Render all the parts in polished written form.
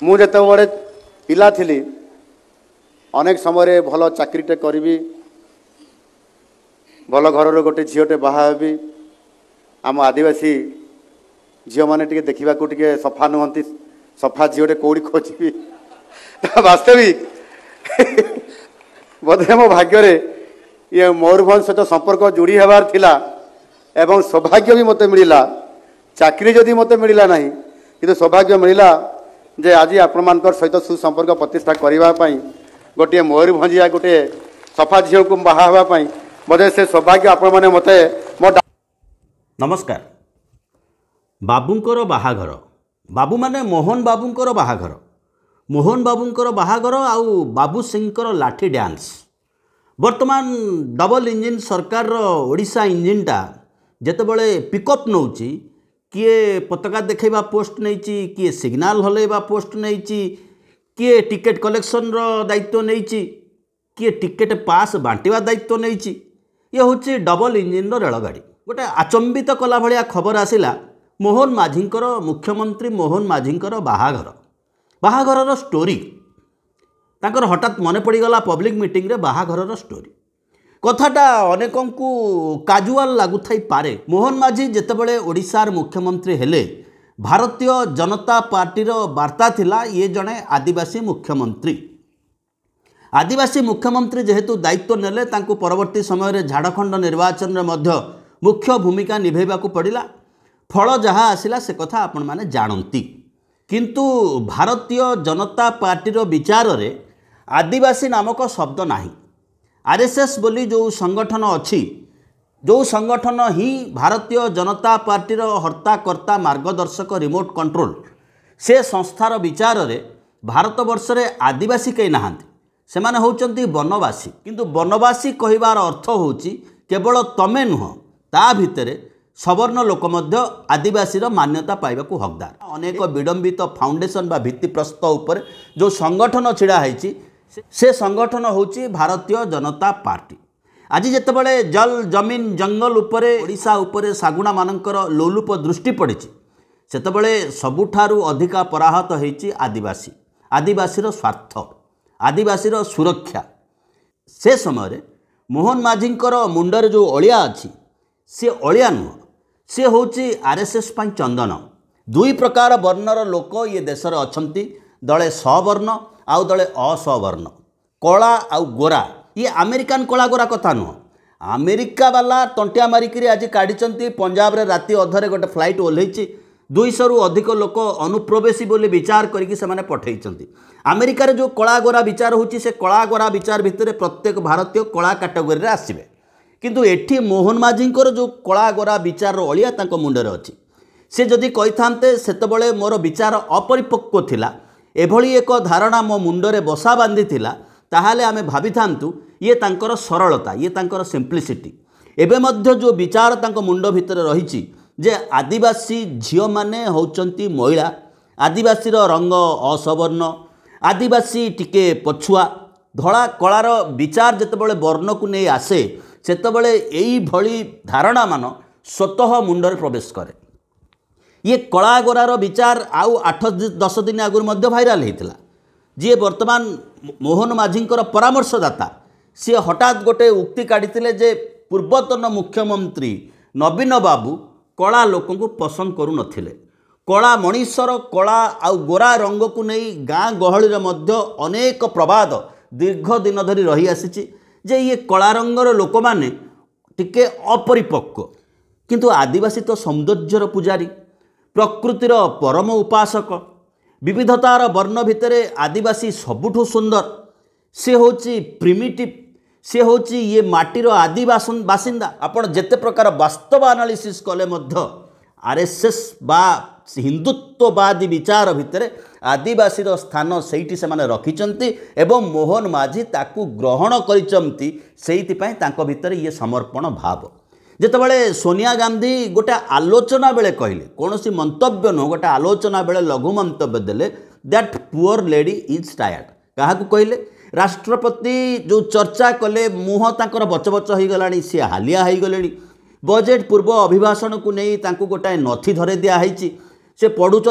ମୁଁ ଯେତେବେଳେ ପିଲା ଥିଲି ଅନେକ ସମୟରେ ଭଲ ଚାକିରିଟେ କରିବି, ଭଲ ଘରର ଗୋଟେ ଝିଅଟେ ବାହା ହେବି। ଆମ ଆଦିବାସୀ ଝିଅମାନେ ଟିକେ ଦେଖିବାକୁ ଟିକେ ସଫା ନୁହନ୍ତି, ସଫା ଝିଅଟେ କେଉଁଠି ଖୋଜିବି। ବାସ୍ତବିକ ବୋଧେ ମୋ ଭାଗ୍ୟରେ ଇଏ ମୟୂରଭଞ୍ଜ ସହିତ ସମ୍ପର୍କ ଯୋଡ଼ି ହେବାର ଥିଲା ଏବଂ ସୌଭାଗ୍ୟ ବି ମୋତେ ମିଳିଲା। ଚାକିରି ଯଦି ମୋତେ ମିଳିଲା ନାହିଁ କିନ୍ତୁ ସୌଭାଗ୍ୟ ମିଳିଲା ଯେ ଆଜି ଆପଣମାନଙ୍କର ସହିତ ସୁସମ୍ପର୍କ ପ୍ରତିଷ୍ଠା କରିବା ପାଇଁ ଗୋଟିଏ ମୟୂରଭଞ୍ଜିଆ ଗୋଟିଏ ସଫା ଝିଅକୁ ବାହା ହେବା ପାଇଁ ବୋଧେ ସେ ସୌଭାଗ୍ୟ ଆପଣମାନେ ମୋତେ ନମସ୍କାର। ବାବୁଙ୍କର ବାହାଘର, ବାବୁ ମାନେ ମୋହନ ବାବୁଙ୍କର ବାହାଘର, ମୋହନ ବାବୁଙ୍କର ବାହାଘର ଆଉ ବାବୁ ସିଂଙ୍କର ଲାଠି ଡ୍ୟାନ୍ସ। ବର୍ତ୍ତମାନ ଡବଲ ଇଞ୍ଜିନ୍ ସରକାରର ଓଡ଼ିଶା ଇଞ୍ଜିନ୍ଟା ଯେତେବେଳେ ପିକଅପ୍ ନେଉଛି, କିଏ ପତାକା ଦେଖାଇବା ପୋଷ୍ଟ ନେଇଛି, କିଏ ସିଗ୍ନାଲ ହଲେଇବା ପୋଷ୍ଟ ନେଇଛି, କିଏ ଟିକେଟ୍ କଲେକ୍ସନର ଦାୟିତ୍ୱ ନେଇଛି, କିଏ ଟିକେଟ୍ ପାସ୍ ବାଣ୍ଟିବା ଦାୟିତ୍ୱ ନେଇଛି। ଇଏ ହେଉଛି ଡବଲ ଇଞ୍ଜିନ୍ର ରେଳଗାଡ଼ି। ଗୋଟେ ଆଚମ୍ବିତ କଲା ଭଳିଆ ଖବର ଆସିଲା ମୋହନ ମାଝୀଙ୍କର, ମୁଖ୍ୟମନ୍ତ୍ରୀ ମୋହନ ମାଝୀଙ୍କର ବାହାଘରର ଷ୍ଟୋରି। ତାଙ୍କର ହଠାତ୍ ମନେ ପଡ଼ିଗଲା ପବ୍ଲିକ୍ ମିଟିଂରେ ବାହାଘରର ଷ୍ଟୋରି। କଥାଟା ଅନେକଙ୍କୁ କାଜୁଆଲ ଲାଗୁଥାଇପାରେ। ମୋହନ ମାଝୀ ଯେତେବେଳେ ଓଡ଼ିଶାର ମୁଖ୍ୟମନ୍ତ୍ରୀ ହେଲେ, ଭାରତୀୟ ଜନତା ପାର୍ଟିର ବାର୍ତ୍ତା ଥିଲା ଇଏ ଜଣେ ଆଦିବାସୀ ମୁଖ୍ୟମନ୍ତ୍ରୀ। ଆଦିବାସୀ ମୁଖ୍ୟମନ୍ତ୍ରୀ ଯେହେତୁ ଦାୟିତ୍ୱ ନେଲେ, ତାଙ୍କୁ ପରବର୍ତ୍ତୀ ସମୟରେ ଝାଡ଼ଖଣ୍ଡ ନିର୍ବାଚନରେ ମଧ୍ୟ ମୁଖ୍ୟ ଭୂମିକା ନିଭେଇବାକୁ ପଡ଼ିଲା। ଫଳ ଯାହା ଆସିଲା ସେ କଥା ଆପଣମାନେ ଜାଣନ୍ତି। କିନ୍ତୁ ଭାରତୀୟ ଜନତା ପାର୍ଟିର ବିଚାରରେ ଆଦିବାସୀ ନାମକ ଶବ୍ଦ ନାହିଁ। ଆର୍ଏସ୍ଏସ୍ ବୋଲି ଯେଉଁ ସଂଗଠନ ଅଛି, ଯେଉଁ ସଂଗଠନ ହିଁ ଭାରତୀୟ ଜନତା ପାର୍ଟିର ହର୍ତ୍ତାକର୍ତ୍ତା, ମାର୍ଗଦର୍ଶକ, ରିମୋଟ୍ କଣ୍ଟ୍ରୋଲ, ସେ ସଂସ୍ଥାର ବିଚାରରେ ଭାରତବର୍ଷରେ ଆଦିବାସୀ କେହି ନାହାନ୍ତି। ସେମାନେ ହେଉଛନ୍ତି ବନବାସୀ। କିନ୍ତୁ ବନବାସୀ କହିବାର ଅର୍ଥ ହେଉଛି କେବଳ ତମେ ନୁହଁ, ତା ଭିତରେ ସବର୍ଣ୍ଣ ଲୋକ ମଧ୍ୟ ଆଦିବାସୀର ମାନ୍ୟତା ପାଇବାକୁ ହକଦାର। ଅନେକ ବିଡ଼ମ୍ବିତ ଫାଉଣ୍ଡେସନ୍ ବା ଭିତ୍ତିପ୍ରସ୍ତର ଉପରେ ଯେଉଁ ସଂଗଠନ ଛିଡ଼ା ହୋଇଛି, ସେ ସଂଗଠନ ହେଉଛି ଭାରତୀୟ ଜନତା ପାର୍ଟି। ଆଜି ଯେତେବେଳେ ଜଲ ଜମିନ ଜଙ୍ଗଲ ଉପରେ, ଓଡ଼ିଶା ଉପରେ ଶାଗୁଣାମାନଙ୍କର ଲୋଲୁପ ଦୃଷ୍ଟି ପଡ଼ିଛି, ସେତେବେଳେ ସବୁଠାରୁ ଅଧିକା ପରାହତ ହୋଇଛି ଆଦିବାସୀ, ଆଦିବାସୀର ସ୍ୱାର୍ଥ, ଆଦିବାସୀର ସୁରକ୍ଷା। ସେ ସମୟରେ ମୋହନ ମାଝୀଙ୍କର ମୁଣ୍ଡରେ ଯେଉଁ ଅଳିଆ ଅଛି, ସେ ଅଳିଆ ନୁହଁ, ସେ ହେଉଛି ଆର୍ଏସ୍ଏସ୍ ପାଇଁ ଚନ୍ଦନ। ଦୁଇ ପ୍ରକାର ବର୍ଣ୍ଣର ଲୋକ ଇଏ ଦେଶରେ ଅଛନ୍ତି, ଦଳେ ସବର୍ଣ୍ଣ ଆଉ ଦଳେ ଅସବର୍ଣ୍ଣ, କଳା ଆଉ ଗୋରା। ଇଏ ଆମେରିକାନ କଳା ଗୋରା କଥା ନୁହଁ। ଆମେରିକା ବାଲା ତଣ୍ଟିଆ ମାରିକିରି ଆଜି କାଢ଼ିଛନ୍ତି, ପଞ୍ଜାବରେ ରାତି ଅଧରେ ଗୋଟେ ଫ୍ଲାଇଟ୍ ଓହ୍ଲେଇଛି, 200ରୁ ଅଧିକ ଲୋକ ଅନୁପ୍ରବେଶୀ ବୋଲି ବିଚାର କରିକି ସେମାନେ ପଠାଇଛନ୍ତି। ଆମେରିକାରେ ଯେଉଁ କଳା ଗୋରା ବିଚାର ହେଉଛି, ସେ କଳା ଗୋରା ବିଚାର ଭିତରେ ପ୍ରତ୍ୟେକ ଭାରତୀୟ କଳା କାଟେଗୋରୀରେ ଆସିବେ। କିନ୍ତୁ ଏଠି ମୋହନ ମାଝୀଙ୍କର ଯେଉଁ କଳା ଗୋରା ବିଚାରର ଅଳିଆ ତାଙ୍କ ମୁଣ୍ଡରେ ଅଛି। ସେ ଯଦି କହିଥାନ୍ତେ ସେତେବେଳେ ମୋର ବିଚାର ଅପରିପକ୍ୱ ଥିଲା, ଏଭଳି ଏକ ଧାରଣା ମୋ ମୁଣ୍ଡରେ ବସା ବାନ୍ଧିଥିଲା, ତାହେଲେ ଆମେ ଭାବିଥାନ୍ତୁ ଇଏ ତାଙ୍କର ସରଳତା, ଇଏ ତାଙ୍କର ସିମ୍ପ୍ଲିସିଟି। ଏବେ ମଧ୍ୟ ଯେଉଁ ବିଚାର ତାଙ୍କ ମୁଣ୍ଡ ଭିତରେ ରହିଛି ଯେ ଆଦିବାସୀ ଝିଅମାନେ ହେଉଛନ୍ତି ମହିଳା, ଆଦିବାସୀର ରଙ୍ଗ ଅସବର୍ଣ୍ଣ, ଆଦିବାସୀ ଟିକେ ପଛୁଆ, ଧଳା କଳାର ବିଚାର ଯେତେବେଳେ ବର୍ଣ୍ଣକୁ ନେଇ ଆସେ, ସେତେବେଳେ ଏଇଭଳି ଧାରଣାମାନ ସ୍ୱତଃ ମୁଣ୍ଡରେ ପ୍ରବେଶ କରେ। ଇଏ କଳା ଗୋରାର ବିଚାର ଆଉ 8-10 ଦିନ ଆଗରୁ ମଧ୍ୟ ଭାଇରାଲ ହୋଇଥିଲା। ଯିଏ ବର୍ତ୍ତମାନ ମୋହନ ମାଝୀଙ୍କର ପରାମର୍ଶଦାତା, ସିଏ ହଠାତ୍ ଗୋଟେ ଉକ୍ତି କାଢ଼ିଥିଲେ ଯେ ପୂର୍ବତନ ମୁଖ୍ୟମନ୍ତ୍ରୀ ନବୀନ ବାବୁ କଳା ଲୋକଙ୍କୁ ପସନ୍ଦ କରୁନଥିଲେ। କଳା ମଣିଷର କଳା ଆଉ ଗୋରା ରଙ୍ଗକୁ ନେଇ ଗାଁ ଗହଳିରେ ମଧ୍ୟ ଅନେକ ପ୍ରବାଦ ଦୀର୍ଘ ଦିନ ଧରି ରହିଆସିଛି ଯେ ଇଏ କଳା ରଙ୍ଗର ଲୋକମାନେ ଟିକେ ଅପରିପକ୍ୱ। କିନ୍ତୁ ଆଦିବାସୀ ତ ସୌନ୍ଦର୍ଯ୍ୟର ପୂଜାରୀ, ପ୍ରକୃତିର ପରମ ଉପାସକ। ବିବିଧତାର ବର୍ଣ୍ଣ ଭିତରେ ଆଦିବାସୀ ସବୁଠୁ ସୁନ୍ଦର। ସେ ହେଉଛି ପ୍ରିମିଟିଭ୍, ସେ ହେଉଛି ଇଏ ମାଟିର ଆଦି ବାସିନ୍ଦା। ଆପଣ ଯେତେ ପ୍ରକାର ବାସ୍ତବ ଆନାଲିସିସ୍ କଲେ ମଧ୍ୟ ଆର୍ଏସ୍ଏସ୍ ବା ହିନ୍ଦୁତ୍ୱବାଦୀ ବିଚାର ଭିତରେ ଆଦିବାସୀର ସ୍ଥାନ ସେଇଠି ସେମାନେ ରଖିଛନ୍ତି ଏବଂ ମୋହନ ମାଝୀ ତାକୁ ଗ୍ରହଣ କରିଛନ୍ତି। ସେଇଥିପାଇଁ ତାଙ୍କ ଭିତରେ ଇଏ ସମର୍ପଣ ଭାବ। ଯେତେବେଳେ ସୋନିଆ ଗାନ୍ଧୀ ଗୋଟେ ଆଲୋଚନା ବେଳେ କହିଲେ, କୌଣସି ମନ୍ତବ୍ୟ ନୁହଁ, ଗୋଟେ ଆଲୋଚନା ବେଳେ ଲଘୁ ମନ୍ତବ୍ୟ ଦେଲେ, that poor lady is tired. କାହାକୁ କହିଲେ? ରାଷ୍ଟ୍ରପତି ଯେଉଁ ଚର୍ଚ୍ଚା କଲେ, ମୁହଁ ତାଙ୍କର ବଚବଚ ହୋଇଗଲାଣି, ସିଏ ହାଲିଆ ହୋଇଗଲେଣି। ବଜେଟ୍ ପୂର୍ବ ଅଭିଭାଷଣକୁ ନେଇ ତାଙ୍କୁ ଗୋଟାଏ ନଥି ଧରାଇ ଦିଆହେଇଛି। से पढ़ुंट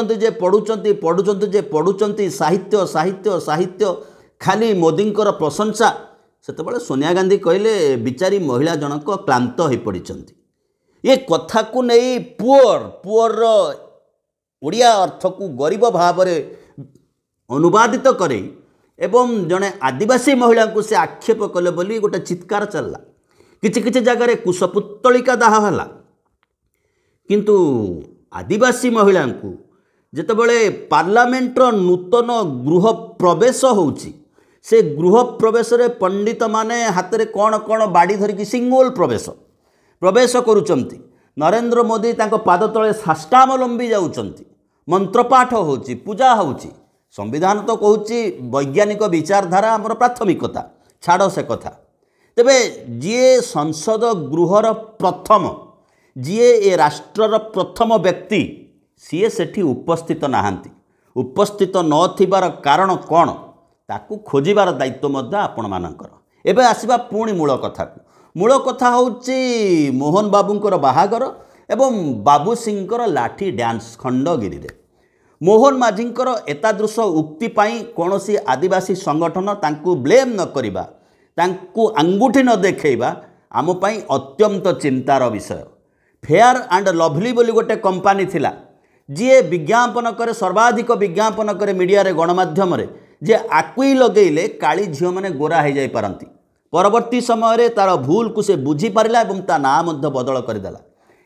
साहित्य साहित्य साहित्य खाली मोदींकर प्रशंसा से सोनिया गांधी कहले बिचारी महिला जनक क्लांत हो पड़ी ये कथा को नहीं पुअर ओडिया अर्थ को गरीब भाव अनुवादित करे एवं जड़े आदिवासी महिला को से आक्षेप कले बोली गोटे चित्कार चलला किछि किछि जगार कुशपुत्तलिका दाह है किंतु आदिवासी महिला को जितेबले पार्लियामेंटर नूतन गृह प्रवेश होउची से गृह प्रवेश रे पंडित माने हाथ में कौन कौन बाड़ी धरिकी सिंगल प्रवेश करुचंती नरेंद्र मोदी तांको पाद तले साष्टांगलंबी जाउचंती मंत्रपाठ होउची पूजा होउची संविधान तो कहूँ वैज्ञानिक विचारधारा आमर प्राथमिकता छाड़ से कथा तेबे जीए संसद गृहर प्रथम जीए ए राष्ट्रर प्रथम व्यक्ति सीए सेठी उपस्थित नाहांती उपस्थित नथिबार कारण कौन ताकू खोजिबार दायित्व मध्य आपण मानकर एबे आसीबा पुणी मूल कथा होउची मोहन बाबूंकर बाहागर एवं बाबू सिंहकर लाठी डांस खंडगिरी रे मोहन माझींकर एतादृश उक्ति पाई कौनसी आदिवासी संगठन तांकू ब्लेम न करिबा तांकू अंगूठी न देखैबा आम पाई अत्यंत चिंतार विषय फेयर एंड लवली बोली गोटे कंपनी थिला जी विज्ञापन करे सर्वाधिक विज्ञापन करे मीडिया रे गणमाध्यम रे जे आकुई लगेले काली झियो माने गोरा हो जाई पारंती परवर्ती समय रे तार भूल को से बुझी पारिला एवं ता ना मध्य बदल करदेला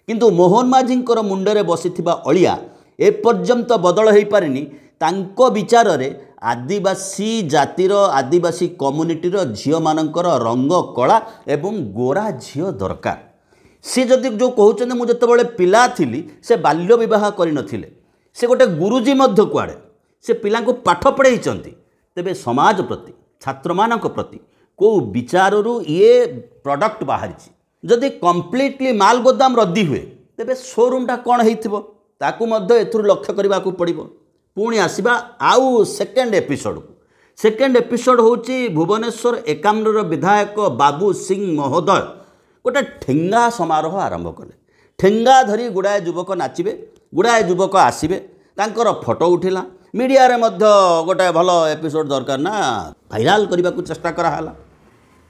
किंतु मोहन माझींकर मुंडरे बसिथिबा अलिया एपर्यंत बदल हो पारिनी तांको विचार रे आदिवासी जातिर आदिवासी कम्युनिटीर झियो मानकर रंग कला एवं गोरा झियो दरकार सी जदि जो कहते मुझे जिते पिला थी से बाल्य विवाह करनथिले से गोटे गुरुजी मध्य कुआड़े से पिला को पाठ पढ़ाई तेबे समाज प्रति छात्र मानक प्रति को विचाररू ये प्रोडक्ट बाहरी जदि कम्प्लीटली माल गोदाम रद्दी हुए तेबे शोरूमटा कौन होइथिबो ताकू मध्य एथुर लक्ष्य करने को पड़ो पुणी आसवा आउ सेकेंड एपिसोड होची भुवनेश्वर एकाम्र विधायक बाबू सिंह महोदय गोटे ठेंगा समारोह आरंभ कले ठेंगा धरी गुड़ाए युवक नाचिबे गुड़ाए युवक आसबे तांकर फोटो उठिला मीडिया रे मध्य गोटे भल एपिसोड दरकार ना भाइराल करने को चेष्टा कराला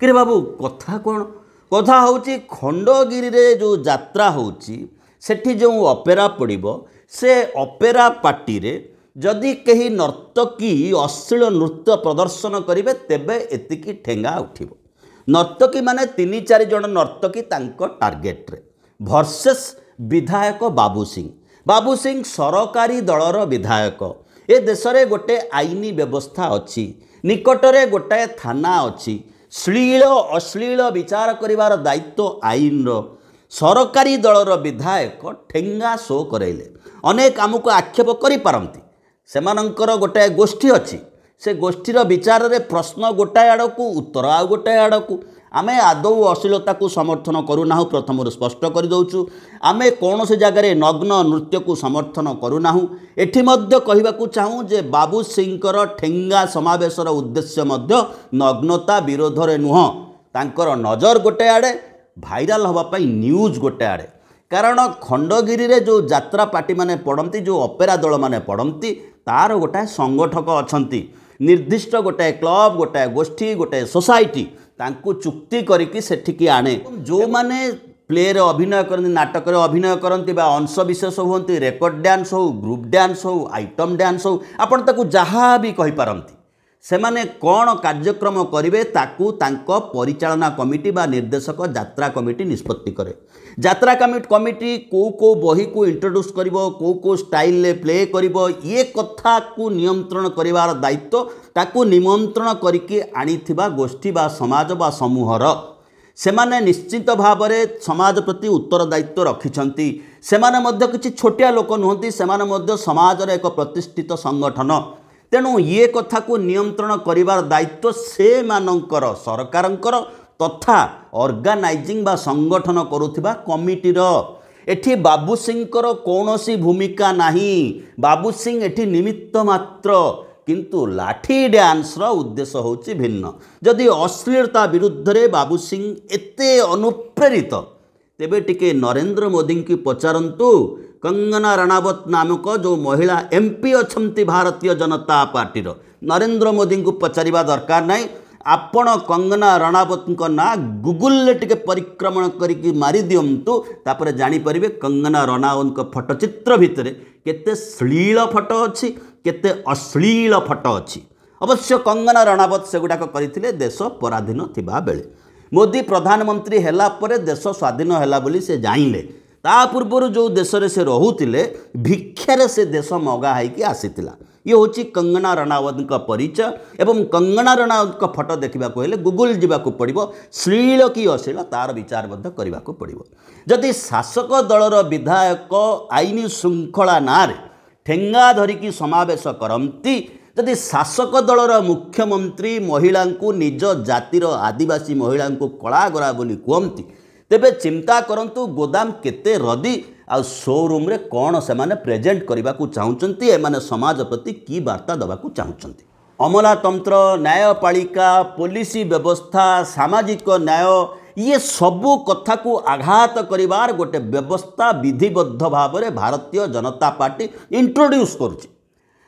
कि बाबू कथा कौन कथा होची खंडगिरी रे जो यात्रा होची सेठी जो ऑपेरा पड़िबो से ऑपेरा पार्टी रे जदि कहीं नर्तकी अश्लील नृत्य प्रदर्शन करिवे तेबे एतिकी ठेंगा उठिबो नर्तकी माने 3-4 जन नर्तकी तांको टार्गेट रे वर्सेस विधायक बाबू सिंह सरकारी दलर विधायक ए देश रे गोटे आईनी व्यवस्था अछि निकटरे गोटे थाना अछि श्लील अश्लील विचार करिवार दायित्व आईन रो सरकारी दलर विधायक ठेंगा शो करैले अनेक आमको आक्षेप करिपारंती सेमानंकर गोटाए गोष्ठी अच्छी से गोष्ठीर विचार रे प्रश्न गोटाए आड़कू उत्तर आ गोटाए आड़कू आमे आदौ अश्लीलता को समर्थन करूना प्रथम स्पष्ट कर दउचु आमे कौन से जगार नग्न नृत्य को समर्थन करूना एठी मध्य कहबाकू चाहूँ जे बाबू सिंहकर ठेंगा समावेशर उद्देश्य मध्य नग्नता विरोध रे नुह तांकर नजर गोटे आड़े भाइराल हवापाई न्यूज गोटे आड़े कारण खंडगिरी रे जो यात्रा पार्टी माने पड़ती जो ऑपेरा दल माने पड़ती तार गोटाए संगठक अछंती निर्दिष्ट गोटाए क्लब गोटाए गोष्ठी गोटाए सोसाइटी तांकू चुक्ति करिकी सेठिकी आणे जो माने प्ले रे अभिनय करती नाटक रे अभिनय करती बा अंश विशेष हुंती रेकर्ड डांस हो ग्रुप डांस हो आइटम डांस हो आपण ताकू जहाँ भी कहि पारंती सेमाने कौन कार्यक्रम करिवे ताकू तांको परिचालना कमिटी बा निर्देशक यात्रा कमिटी निष्पत्ति करे यात्रा कमिटी को बही को इंट्रोड्यूस करिवो को स्टाइल ले प्ले करिवो ये कथा को नियंत्रण करिवार दायित्व ताकू निमंत्रण करिके आनिथिबा गोष्ठी बा समाज बा समूहर सेमाने निश्चित भाव में समाज प्रति उत्तरदायित्व रखिछंती सेमाने मध्य किछि छोटिया लोक नुहंती सेमाने मध्य समाजर एक प्रतिष्ठित संगठन तेणु ये कथा को नियंत्रण करिवार दायित्व से मानकर सरकारंकर तथा ऑर्गेनाइजिंग बा संगठन करुथिबा कमिटीर एठी बाबू सिंहकर कौनसी भूमिका नहीं बाबू सिंह एठी निमित्त मात्र किंतु लाठी डांस रो उद्देश्य होची भिन्न जदि अश्लीलता विरुद्ध रे बाबू सिंह एते अनुप्रेरित तेबे टिके नरेंद्र मोदी की पचारंतु कंगना रणावत नामक जो महिला एमपी अच्छी भारतीय जनता पार्टी नरेंद्र मोदी को पचारिबा दरकार नहीं। आपण कंगना रणावत ना गूगल टिके परिक्रमण करके मारी दिंतु तापर जापर कंगना रणावत फटोचित्र भितर केते श्लील फटो अच्छी केते अश्लील फटो अच्छी। अवश्य कंगना रणावत से गुड़ाक करते देश पराधीन थिबा बेले मोदी प्रधानमंत्री हैला परे देश स्वाधीन हैला बोली से जाइले। ता पूर्व जो देश रे से रहुतिले भिक्षारे से देश मगा है आसीतिला। ये हूँ कंगना रणावत परिचय एवं कंगना रणावत फटो देखा हेले गूगल जावाक पड़ो श्लील कि अश्लील तार विचार करने को पड़ो। जदि शासक दलर विधायक आईन श्रृंखला ना ठेंगा धरिकी समावेश करती जदि शासक दलर मुख्यमंत्री महिला को निज जातिर आदिवासी महिला को कलागरा बोली कहती तेबे चिंता करंतु गोदाम केते रदी आ शोरूम रे कौन से माने प्रेजेंट करने को चाहते एमाने समाज प्रति की वार्ता देवा चाहते। अमलातंत्र न्यायपालिका पुलिस व्यवस्था सामाजिक न्याय ये सबू कथा को आघात करिवार गोटे व्यवस्था विधिबद्ध भाव में भारतीय जनता पार्टी इंट्रोड्यूस करुच्ची।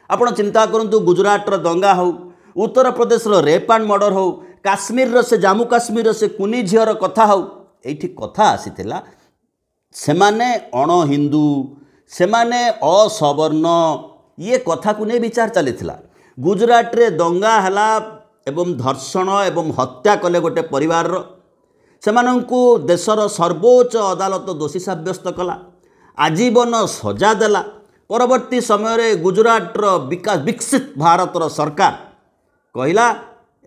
आपण चिंता करंतु गुजरात दंगा हो Uttar Pradesh rape and murder हो काश्मीर से जम्मू काश्मीर से कुनी झीर कथा हो एठी कथा आसीथिला सेमाने अण हिंदू सेमाने असवर्ण ये कथा को नहीं विचार चलीथिला। गुजरात रे दंगा हला एवं धर्षण एवं हत्या कले गोटे परिवार सेमानंकु देशर सर्वोच्च अदालत दोषी साब्यस्त कला आजीवन सजा देला। परवर्ती समय गुजरात विकास विकसित भारत सरकार कहला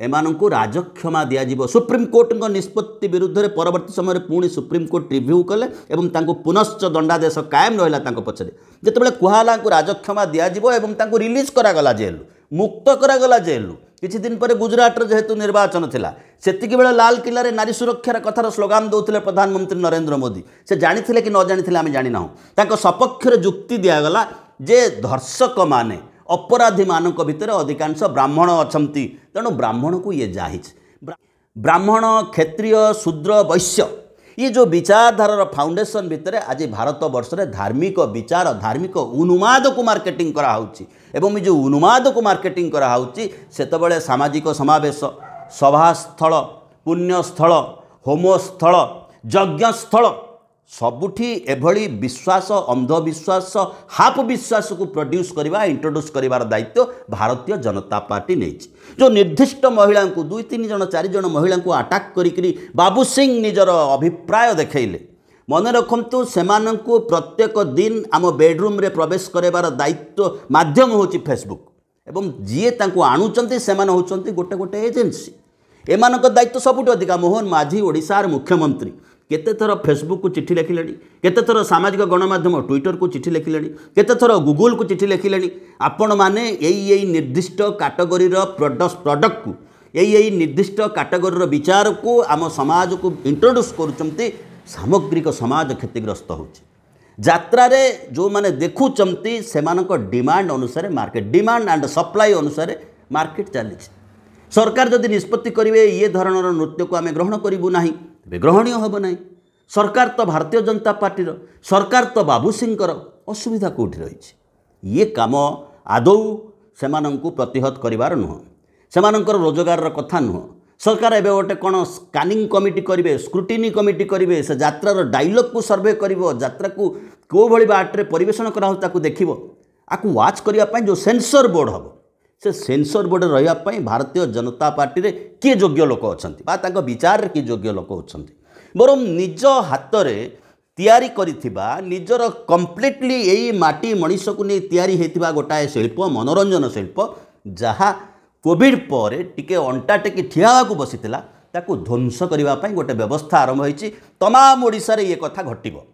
एमानंकु राजक्षमा दियाजिबो। सुप्रीम कोर्ट निष्पत्ति विरुद्ध रे परवर्ती समय पुणी सुप्रीम कोर्ट रिव्यू कले एवं तांको पुनश्च दंडादेश कायम रहिला तांको पछरे जेतेबेले कुहाला राजक्षमा दियाजिबो एवं तांको रिलीज करागला जेल मुक्त करागला जेल। किछि दिन पर गुजरात जेहेतु निर्वाचन थिला सेतिकी बेले लाल किला रे नारी सुरक्षार कथार स्लोगान दौथिले प्रधानमंत्री नरेंद्र मोदी से जानिथिले कि न जानिथिले आमे जानि नाहु तांको सपक्ष जुक्ति दियागला जे धर्षक माने अपराधी मानक भितर अधिकांश ब्राह्मण अछंती तेणु ब्राह्मण को ये जाहिज ब्राह्मण क्षत्रिय शूद्र वैश्य ये जो विचारधारार फाउंडेशन भितर आज भारत वर्ष में धार्मिक विचार धार्मिक उन्माद को मार्केटिंग करा होउची एवं ये जो उन्माद को मार्केटिंग करा होउची सेतबेले सामाजिक समावेश सभास्थल पुण्यस्थल होमस्थल यज्ञस्थल सबुठी एभली विश्वास अंधविश्वास हाफ विश्वास को प्रोड्यूस करवा इंट्रोड्यूस करिवार दायित्व भारतीय जनता पार्टी नहीं। जो निर्दिष्ट महिला को 2-3 जन 4 जन महिला को अटैक करी बाबू सिंह निजर अभिप्राय देखैले मन रखु सेमानंकु प्रत्येक दिन आम बेडरूम रे प्रवेश करार दायित्व माध्यम होची फेसबुक एवं जी तांको आणुचंती सेमान होचंती गोटे गोटे एजेंसी एमानक दायित्व सबुठ अधिका। मोहन माझी ओडिशार मुख्यमंत्री केते थर फेसबुक को चिठी लिखिले केते थर सामाजिक गणमाध्यम ट्विटर को चिठी लिखिले केते थर गूगल को चिठी लिखिले आपण माने यही निर्दिष्ट कैटेगरी प्रोडक्ट को यही निर्दिष्ट कैटेगरी विचार को आम समाज को इंट्रोड्यूस करुचंती सामग्रिक समाज क्षतिग्रस्त होची। यात्रा रे जो माने देखुचंती सेमानक डिमांड अनुसार मार्केट डिमांड एंड सप्लाई अनुसार मार्केट चली सरकार जदि निष्पत्ति करेंगे ये धरणर नृत्य को आम ग्रहण करूँ ना तेज ग्रहणीय हम ना। सरकार तो भारतीय जनता पार्टी सरकार तो बाबू सिंह असुविधा कौटी रही ये कम आदौ से प्रतिहत करार नुह से रोजगार कथा नुह। सरकार एवं गोटे कौन स्कानिंग कमिटी करेंगे स्क्रुटिनी कमिटी करेंगे से यात्रार डायलॉग को सर्वे कर यात्रा को कौ भाई बाटे परिवेशन कराऊ देखो आपको वाच करने जो सेंसर बोर्ड हम से सेंसर बोर्ड रही भारतीय जनता पार्टी रे किए योग्य लोक अच्छा विचार किए योग्य लोक अच्छा बर निज हाथ में तैयारी करिथिबा निजर कंप्लीटली यही माटी मनीष को नहीं तैयारी होता गोटाए शिल्प मनोरंजन शिल्प जहाँ कोविड पर टिके अंटा टेकी ठिया को बसीला ताकू ध्वंस करने गोटे व्यवस्था आरंभ होती तमाम ओडिशा रे ये कथा घटिबो।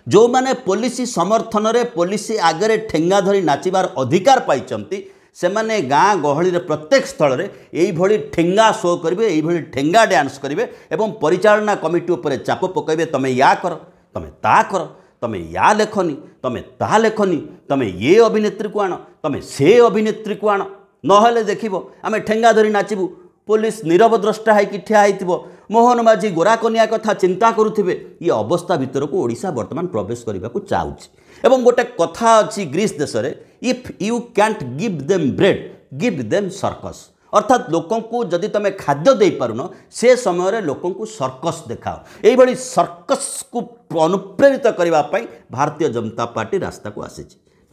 जो माने पुलिस समर्थन रे पुलिस आगे ठेंगा धरी नाचिबार अधिकार पाइचंती से माने गाँ गहली रे प्रत्येक स्थल रे यही भली ठेंगा शो करेंगे यही भली ठेंगा डांस करेंगे एवं परिचालना कमिटी उपरे चाप पकाइबे तमे या कर तमे ता कर तमे या लेखनी तमे ता लेखनी तमे ये अभिनेत्री को आण तमे से अभिनेत्री को आण नहले देखिबो आमे ठेंगा धरी नाचिबू पुलिस नीरव द्रष्टा है कि ठिया होइतिबो मोहन माझी गोरा कन्या कथा चिंता करुथिबे ये अवस्था भितर को ओडिशा वर्तमान प्रवेश करने को चाहूँगी एवं गोटे कथा अच्छी ग्रीस देश में if you can't give them bread give them circus अर्थात लोकों को जदि तुम खाद्य दे पारुन से समय लोकों को सर्कस देखाओ यही सर्कस को अनुप्रेरित करने भारतीय जनता पार्टी रास्ता को आसी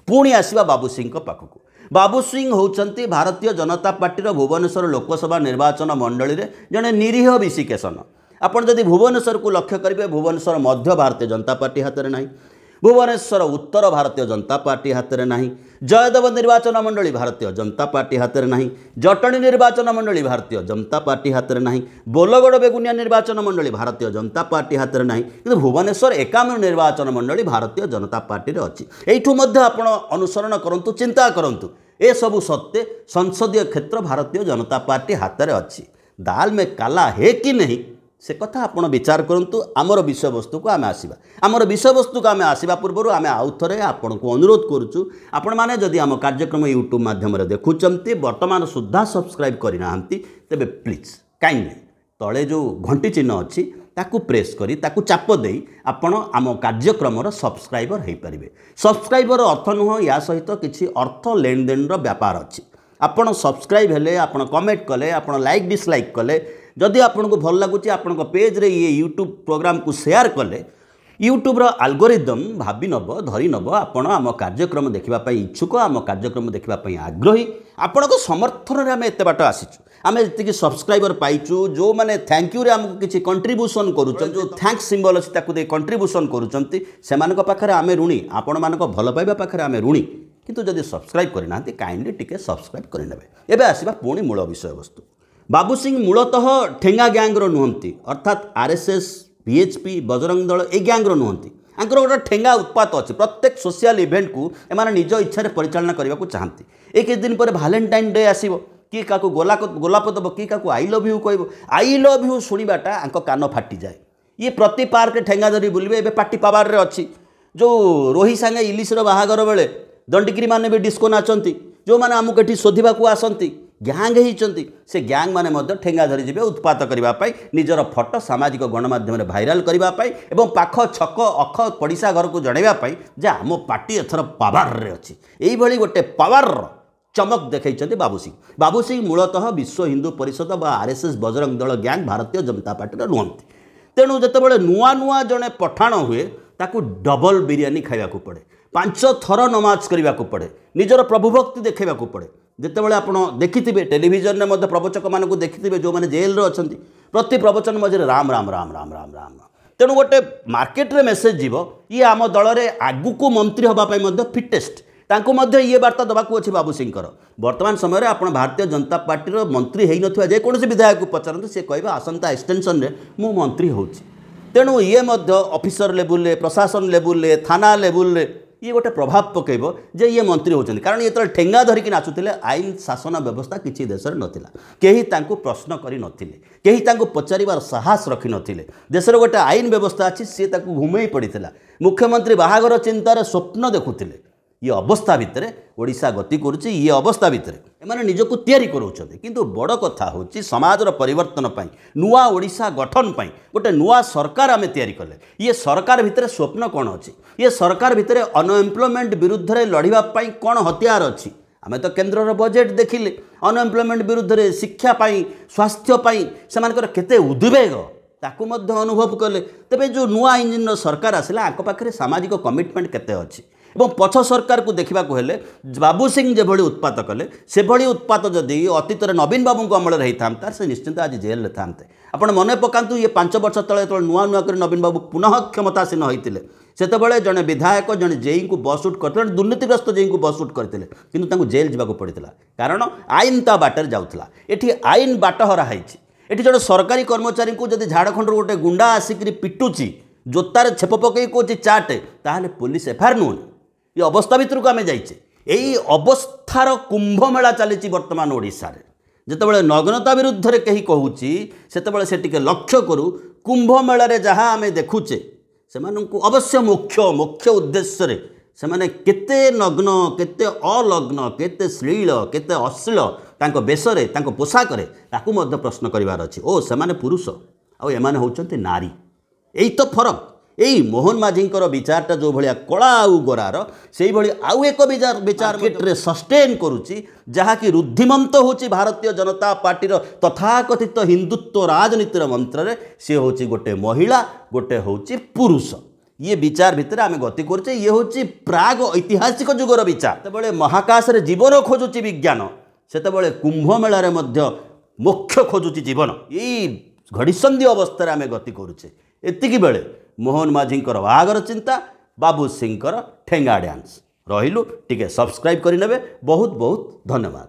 पुणी आसवा बाबू सिंह पाखक बाबू सिंह होउछंती भारतीय जनता पार्टी भुवनेश्वर लोकसभा निर्वाचन मंडली रे जड़े निरीह विशिकेशन आपड़ जदि भुवनेश्वर को लक्ष्य करेंगे भुवनेश्वर मध्य भारतीय जनता पार्टी हाथ में नहीं भुवनेश्वर उत्तर भारतीय जनता पार्टी हाथ में नहीं जयदेव निर्वाचन मंडली भारतीय जनता पार्टी हाथ में नहीं जटणी निर्वाचन मंडली भारतीय जनता पार्टी हाथ में नहीं बोलगड़ बेगुनिया निर्वाचन मंडली भारतीय जनता पार्टी हाथ में नहीं कि भुवनेश्वर एकाम निर्वाचन मंडली भारतीय जनता पार्टी अच्छी यू आपण अनुसरण करूँ चिंता करूँ ए सबू सत्ते संसदीय क्षेत्र भारतीय जनता पार्टी हाथ में अच्छी दाल में काला है कि नहीं से कथा आपण विचार करूँ आमर विषय वस्तु को आम आसवा आमर विषय वस्तु को आम आसवा पूर्व आम आउ थे आपण को अनुरोध करुचु आपण मैंने जदि आम कार्यक्रम यूट्यूब माध्यम देखुंत वर्तमान सुधा सब्सक्राइब करना तेबे प्लीज कहीं तले जो घंटी चिन्ह अच्छी ताकू प्रेस करी ताकू चाप दे आपण आम कार्यक्रम सब्सक्राइबर हो पारे सब्सक्राइबर अर्थ नुह या सहित किसी अर्थ लेन देन व्यापार अच्छी आपण सब्सक्राइब हेले आपण कमेंट कले आपण लाइक डिसलाइक कले जदि आपन को भल लगुच आपण पेज रे ये यूट्यूब प्रोग्राम को शेयर कले यूट्यूब एल्गोरिदम भाभी नब धरी नब आपण आम कार्यक्रम देखापी इच्छुक आम कार्यक्रम देखापी आग्रही आपण को समर्थन में आम एत बाट आसीचु आम जी सब्सक्राइबर पाइचु जो मैंने थैंक यू रे आमको किसी कंट्रीब्यूशन करूँ जो थैंक्स सिंबल अच्छी कंट्रीब्यूशन करूँ आम ऋणी आपण मान भल पाइबा पाखे आम ऋणी किंतु जदि सब्सक्राइब करना काइंडली टिके सब्सक्राइब करने एवं आसवा पुणी मूल विषय वस्तु बाबू सिंह मूलतः ठेंगा गैंग्र नुहंती अर्थात आरएसएस बीएचपी बजरंग दल ए गैंग्र नुहंती आंकर गोटे ठेंगा उत्पात अच्छी प्रत्येक सोशल इवेंट को एम निज इच्छा परिचालना करने को चाहती एक दिन पर भालेंटाइन डे आसो किए क्या गोलाप दब किए क्या आई लव यू कह आई लव यू शुणाटा आंक कान फाटी जाए ये प्रति पार्क ठेंगा धरी बुलवे ए पार्टी पावर रे अच्छी जो रोही सांगे इलिशर बाहागर बेले दंडिगिरी माने भी डिस्को नाचती जो मैंने आमको ये शोधा को आसती ग्यांग होती से ग्यांग माने ठेंगा धरी जी उत्पात करने निजर फटो सामाजिक गणमाध्यम भाइराल करने और पाख छक अख पड़िशा घर को जनवाई जे आम पार्टी एथर पावर रे अच्छी यही गोटे पावर चमक देखते बाबू सिंह मूलतः विश्व हिंदू परिषद व RSS Bajrang Dal gang Bharatiya Janata party नुहंती तेणु जिते नुआ नुआ जड़े पठाण हुए ताकू डबल बिरियानी खाइबा पड़े 5 थर नमाज करने को पड़े निजर प्रभुभक्ति देखा पड़े जितेबाला आप देखिथे टेलीविजन में प्रवचक मान देखिथे जो मैंने जेल अच्छा प्रति प्रवचन मझे राम राम राम राम राम राम तेणु गोटे मार्केट रे मेसेज जीव ये आम दल में आगु को मंत्री हाँपाई फिटेस्ट तांको ये वार्ता दबाक अच्छी बाबू सिंह वर्तमान समय आप भारतीय जनता पार्टी मंत्री हो ना जेकोसी विधायक को पचारत सी कह आसंता एक्सटेंशन रे मु मंत्री हो तेणु ये ऑफिसर लेवल प्रशासन लेवल थाना लेवल ये गोटे प्रभाव पकेब जे ये मंत्री होचंदी कारण ये ठेंगा धरिकी नाचुले आईन शासन व्यवस्था किसी देश में नाला कहीं प्रश्न करी नथिले कहीं पचारिबार साहस रखी नथिले देशर गोटे आईन व्यवस्था अच्छी सी घुमई पड़ता मुख्यमंत्री बाहागर चिंतार स्वप्न देखुले ये अवस्था भितर ओडिशा गति करुच्ची ये अवस्था भितर एमाने निजको तैयारी करोचंदी किंतु बड़ कथा होची समाजर परिवर्तन पाई नुआ ओडिशा गठन पाई गोटे नुआ सरकार आमे तैयारी कले ये सरकार भितर स्वप्न कौन अच्छी ये सरकार भितर अनएम्प्लॉयमेंट विरुद्ध रे लड़िबा पाई कौन हथियार अच्छी आमे तो केन्द्र बजेट देखिले अनएम्प्लॉयमेंट विरुद्ध रे शिक्षा पाई स्वास्थ्य पाई सेमानकर केते उद्वेग ताकू मध्य अनुभव कले तेबे जो नुआ इंजिन सरकार आसिला आक पाखरे सामाजिक कमिटमेंट केते अच्छी और पछ सरकार को देखा हेले बाबू सिंह जो उत्पात कले से उत्पात जदि अतीत नवीन बाबू अमल होता से निश्चिंत आज जेल था आपड़ मन पकातु ये 5 वर्ष तले नुआ नुआ कर नवीन बाबू पुनः क्षमतासीन होते से जड़े विधायक जड़े जेई को बस उठ करते दुर्नीतिग्रस्त जेई को बस उठ करते कि जेल जावाक पड़ता कारण आईन ता बाटर जाऊला ये आईन बाटहरा ये जड़े सरकारी कर्मचारी को जब झाड़खंड गोटे गुंडा आसिक पिटुची जोतार छेप पकई कौच चाटे ताहले पुलिस एफआईआर नुन ये अवस्था भितर को आम जाइए यही अवस्थार कुंभमेला चली वर्तमान ओडिशा रे जितेबाला नग्नता विरुद्ध रे कहीं कहूची सेतेबाला से टिके लक्ष्य करू कुंभमेला रे जहाँ आम देखुचे से अवश्य मुख्य उद्देश्य रे से माने केते नग्न केते अलग्न केते श्लील केते अश्लील तांको बेशरे तांको पोशाक रे ताकू मध्य प्रश्न करिवार अछि ओ से माने पुरुष ଆଉ ଏମାନେ ହେଉଛନ୍ତି ନାରୀ। ଏଇ ତ ଫରକ। ଏଇ ମୋହନ ମାଝୀଙ୍କର ବିଚାରଟା ଯେଉଁ ଭଳିଆ କଳା ଆଉ ଗୋରାର, ସେଇଭଳି ଆଉ ଏକ ବିଚାର ମାର୍କେଟରେ ସଷ୍ଟେନ୍ କରୁଛି, ଯାହାକି ରୁଦ୍ଧିମନ୍ତ ହେଉଛି ଭାରତୀୟ ଜନତା ପାର୍ଟିର ତଥାକଥିତ ହିନ୍ଦୁତ୍ୱ ରାଜନୀତିର ମନ୍ତ୍ରରେ। ସେ ହେଉଛି ଗୋଟେ ମହିଳା, ଗୋଟେ ହେଉଛି ପୁରୁଷ। ଇଏ ବିଚାର ଭିତରେ ଆମେ ଗତି କରୁଛେ। ଇଏ ହେଉଛି ପ୍ରାଗ ଐତିହାସିକ ଯୁଗର ବିଚାର। ଯେତେବେଳେ ମହାକାଶରେ ଜୀବନ ଖୋଜୁଛି ବିଜ୍ଞାନ, ସେତେବେଳେ କୁମ୍ଭମେଳାରେ ମଧ୍ୟ ମୋକ୍ଷ ଖୋଜୁଛି ଜୀବନ। ଏଇ ଘଡ଼ିସନ୍ଧି ଅବସ୍ଥାରେ ଆମେ ଗତି କରୁଛେ। ଏତିକି ବେଳେ ମୋହନ ମାଝୀଙ୍କର ବାହାଘର ଚିନ୍ତା, ବାବୁ ସିଂଙ୍କର ଠେଙ୍ଗା ଡ୍ୟାନ୍ସ। ରହିଲୁ, ଟିକେ ସବସ୍କ୍ରାଇବ୍ କରିନେବେ। ବହୁତ ବହୁତ ଧନ୍ୟବାଦ।